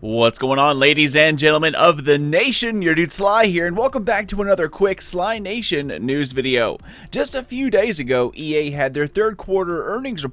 What's going on, ladies and gentlemen of the nation? Your dude Sly here, and welcome back to another quick Sly Nation news video. Just a few days ago, EA had their third quarter earnings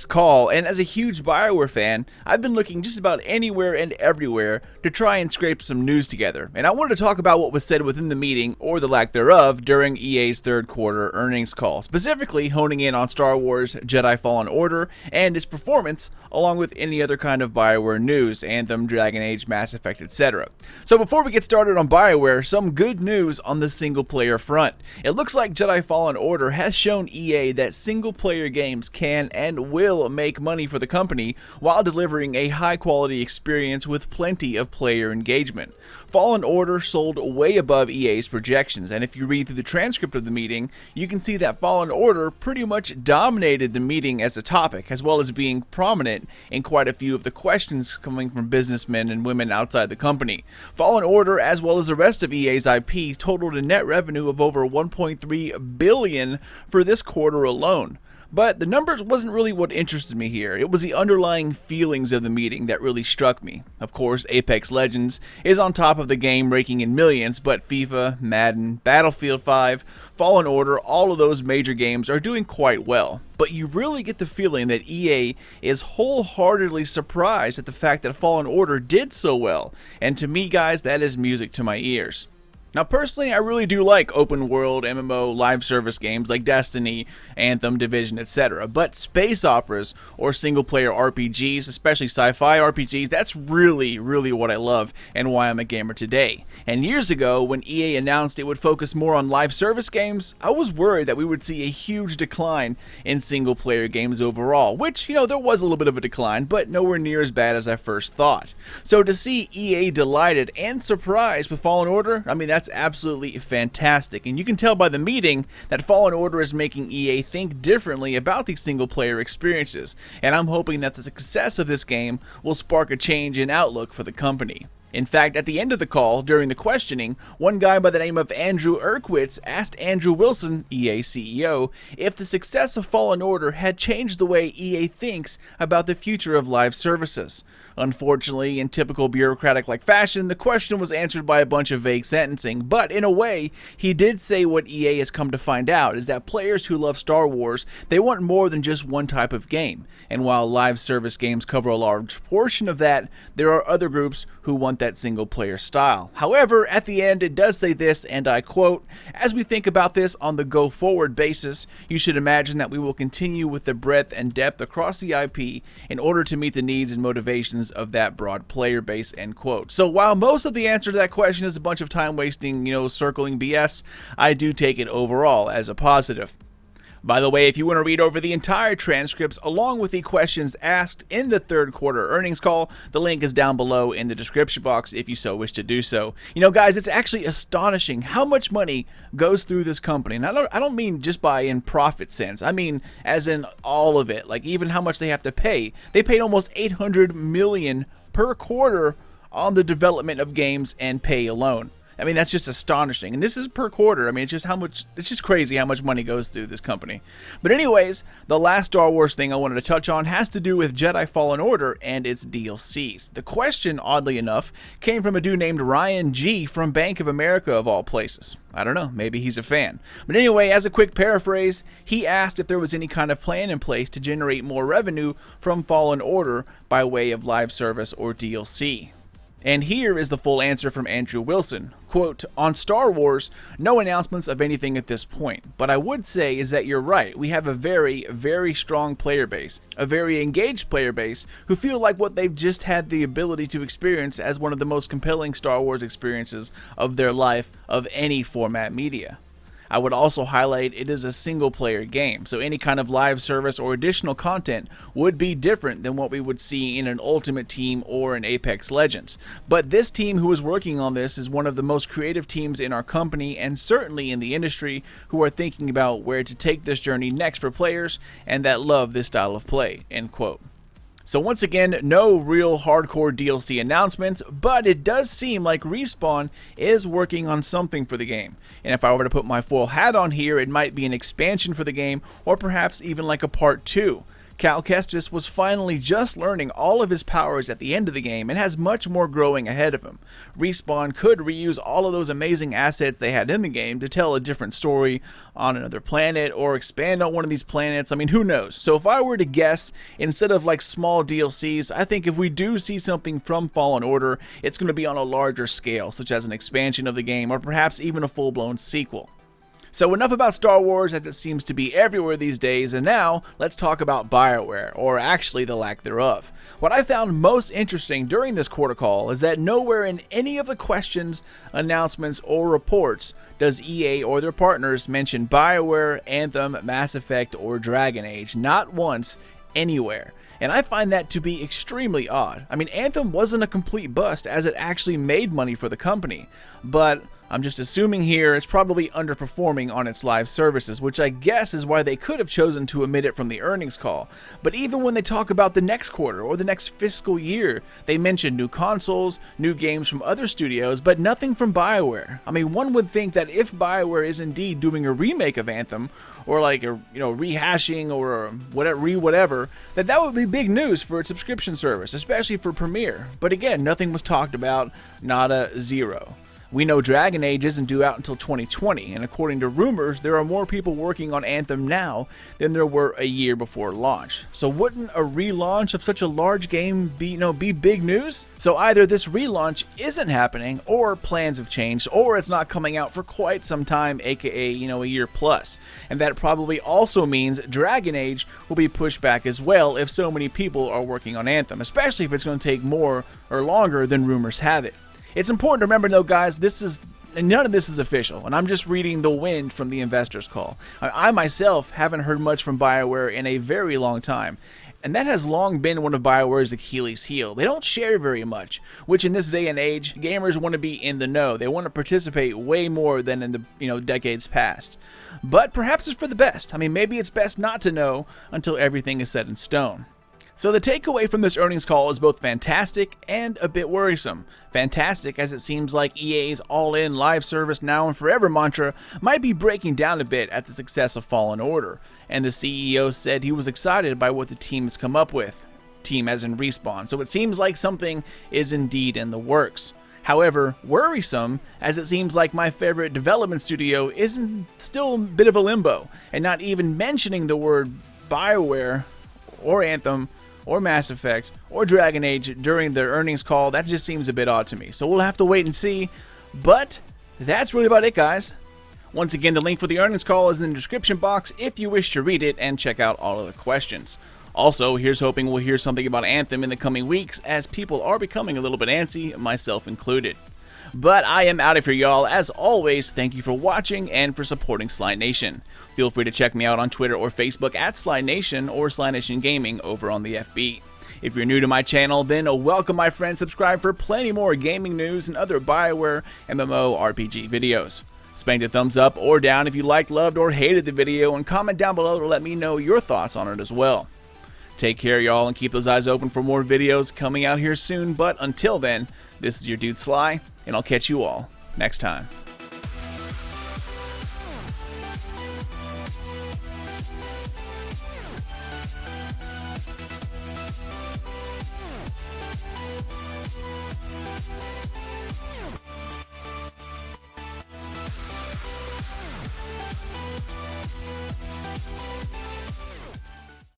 call, and as a huge Bioware fan, I've been looking just about anywhere and everywhere to try and scrape some news together. And I wanted to talk about what was said within the meeting, or the lack thereof, during EA's third quarter earnings call, specifically honing in on Star Wars Jedi Fallen Order and its performance, along with any other kind of Bioware news, Anthem, Dragon Age, Mass Effect, etc. So before we get started on Bioware, some good news on the single player front. It looks like Jedi Fallen Order has shown EA that single player games can and will make money for the company while delivering a high quality experience with plenty of player engagement. Fallen Order sold way above EA's projections, and if you read through the transcript of the meeting, you can see that Fallen Order pretty much dominated the meeting as a topic, as well as being prominent in quite a few of the questions coming from businessmen and women outside the company. Fallen Order, as well as the rest of EA's IP, totaled a net revenue of over $1.3 billion for this quarter alone. But the numbers wasn't really what interested me here. It was the underlying feelings of the meeting that really struck me. Of course, Apex Legends is on top of the game, raking in millions, but FIFA, Madden, Battlefield 5, Fallen Order, all of those major games are doing quite well. But you really get the feeling that EA is wholeheartedly surprised at the fact that Fallen Order did so well. And to me, guys, that is music to my ears. Now, personally, I really do like open world MMO live service games like Destiny, Anthem, Division, etc. But space operas or single player RPGs, especially sci-fi RPGs, that's really what I love and why I'm a gamer today. And years ago, when EA announced it would focus more on live service games, I was worried that we would see a huge decline in single player games overall, which, there was a little bit of a decline, but nowhere near as bad as I first thought. So to see EA delighted and surprised with Fallen Order, I mean, that's absolutely fantastic, and you can tell by the meeting that Fallen Order is making EA think differently about these single player experiences, and I'm hoping that the success of this game will spark a change in outlook for the company. In fact, at the end of the call, during the questioning, one guy by the name of Andrew Urquitz asked Andrew Wilson, EA CEO, if the success of Fallen Order had changed the way EA thinks about the future of live services. Unfortunately, in typical bureaucratic-like fashion, the question was answered by a bunch of vague sentencing, but in a way, he did say what EA has come to find out, is that players who love Star Wars, they want more than just one type of game. And while live service games cover a large portion of that, there are other groups who want that single-player style. However, at the end, it does say this, and I quote, "As we think about this on the go-forward basis, you should imagine that we will continue with the breadth and depth across the IP in order to meet the needs and motivations of that broad player base," end quote. So while most of the answer to that question is a bunch of time wasting, circling BS, I do take it overall as a positive. By the way, if you want to read over the entire transcripts along with the questions asked in the third quarter earnings call, the link is down below in the description box if you so wish to do so. Guys, it's actually astonishing how much money goes through this company. And I don't mean just by in profit sense. I mean as in all of it, like even how much they have to pay. They paid almost $800 million per quarter on the development of games and pay alone. I mean, that's just astonishing. And this is per quarter. I mean, it's just crazy how much money goes through this company. But anyways, the last Star Wars thing I wanted to touch on has to do with Jedi Fallen Order and its DLCs. The question, oddly enough, came from a dude named Ryan G from Bank of America of all places. I don't know, maybe he's a fan. But anyway, as a quick paraphrase, he asked if there was any kind of plan in place to generate more revenue from Fallen Order by way of live service or DLC. And here is the full answer from Andrew Wilson. Quote, "On Star Wars, no announcements of anything at this point, but I would say is that you're right. We have a very strong player base, a very engaged player base who feel like what they've just had the ability to experience as one of the most compelling Star Wars experiences of their life of any format media. I would also highlight it is a single player game, so any kind of live service or additional content would be different than what we would see in an Ultimate Team or an Apex Legends. But this team who is working on this is one of the most creative teams in our company and certainly in the industry who are thinking about where to take this journey next for players and that love this style of play," end quote. So once again, no real hardcore DLC announcements, but it does seem like Respawn is working on something for the game. And if I were to put my full hat on here, it might be an expansion for the game, or perhaps even like a part 2. Cal Kestis was finally just learning all of his powers at the end of the game and has much more growing ahead of him. Respawn could reuse all of those amazing assets they had in the game to tell a different story on another planet or expand on one of these planets. I mean, who knows? So if I were to guess, instead of like small DLCs, I think if we do see something from Fallen Order, it's going to be on a larger scale, such as an expansion of the game or perhaps even a full-blown sequel. So enough about Star Wars, as it seems to be everywhere these days, and now let's talk about Bioware, or actually the lack thereof. What I found most interesting during this quarter call is that nowhere in any of the questions, announcements, or reports does EA or their partners mention Bioware, Anthem, Mass Effect, or Dragon Age. Not once, anywhere. And I find that to be extremely odd. I mean, Anthem wasn't a complete bust, as it actually made money for the company, but I'm just assuming here it's probably underperforming on its live services, which I guess is why they could have chosen to omit it from the earnings call. But even when they talk about the next quarter or the next fiscal year, they mention new consoles, new games from other studios, but nothing from Bioware. I mean, one would think that if Bioware is indeed doing a remake of Anthem, or like a rehashing or whatever, that would be big news for its subscription service, especially for Premiere. But again, nothing was talked about, nada, zero. We know Dragon Age isn't due out until 2020, and according to rumors, there are more people working on Anthem now than there were a year before launch. So wouldn't a relaunch of such a large game be big news? So either this relaunch isn't happening, or plans have changed, or it's not coming out for quite some time, aka, a year plus. And that probably also means Dragon Age will be pushed back as well if so many people are working on Anthem, especially if it's going to take more or longer than rumors have it. It's important to remember though, guys, none of this is official, and I'm just reading the wind from the investors call. I myself haven't heard much from Bioware in a very long time, and that has long been one of Bioware's Achilles heel. They don't share very much, which in this day and age, gamers want to be in the know. They want to participate way more than in the decades past. But perhaps it's for the best. I mean, maybe it's best not to know until everything is set in stone. So the takeaway from this earnings call is both fantastic and a bit worrisome. Fantastic, as it seems like EA's all-in live service now and forever mantra might be breaking down a bit at the success of Fallen Order, and the CEO said he was excited by what the team has come up with. Team as in Respawn, so it seems like something is indeed in the works. However, worrisome, as it seems like my favorite development studio is still a bit of a limbo, and not even mentioning the word Bioware or Anthem or Mass Effect or Dragon Age during their earnings call, that just seems a bit odd to me. So we'll have to wait and see, but that's really about it, guys. Once again, the link for the earnings call is in the description box if you wish to read it and check out all of the questions. Also, here's hoping we'll hear something about Anthem in the coming weeks, as people are becoming a little bit antsy, myself included. But I am out of here, y'all. As always, thank you for watching and for supporting Sly Nation. Feel free to check me out on Twitter or Facebook at Sly Nation or Sly Nation Gaming over on the FB. If you're new to my channel, then welcome, my friend. Subscribe for plenty more gaming news and other Bioware MMO RPG videos. Spank the thumbs up or down if you liked, loved, or hated the video, and comment down below to let me know your thoughts on it as well. Take care, y'all, and keep those eyes open for more videos coming out here soon. But until then, this is your dude Sly, and I'll catch you all next time.